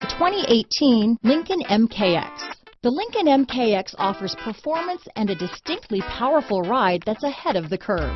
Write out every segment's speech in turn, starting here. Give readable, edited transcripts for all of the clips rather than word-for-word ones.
The 2018 Lincoln MKX. The Lincoln MKX offers performance and a distinctly powerful ride that's ahead of the curve.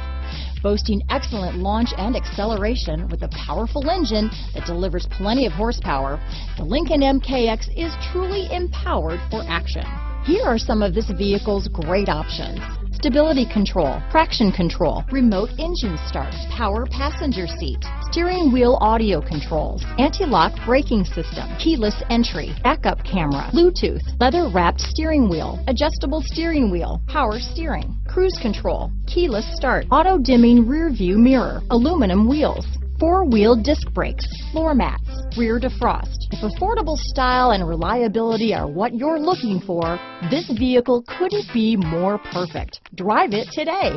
Boasting excellent launch and acceleration with a powerful engine that delivers plenty of horsepower, the Lincoln MKX is truly empowered for action. Here are some of this vehicle's great options: stability control, traction control, remote engine start, power passenger seat, steering wheel audio controls, anti-lock braking system, keyless entry, backup camera, Bluetooth, leather-wrapped steering wheel, adjustable steering wheel, power steering, cruise control, keyless start, auto-dimming rear view mirror, aluminum wheels, four-wheel disc brakes, floor mats, rear defrost. If affordable style and reliability are what you're looking for, this vehicle couldn't be more perfect. Drive it today.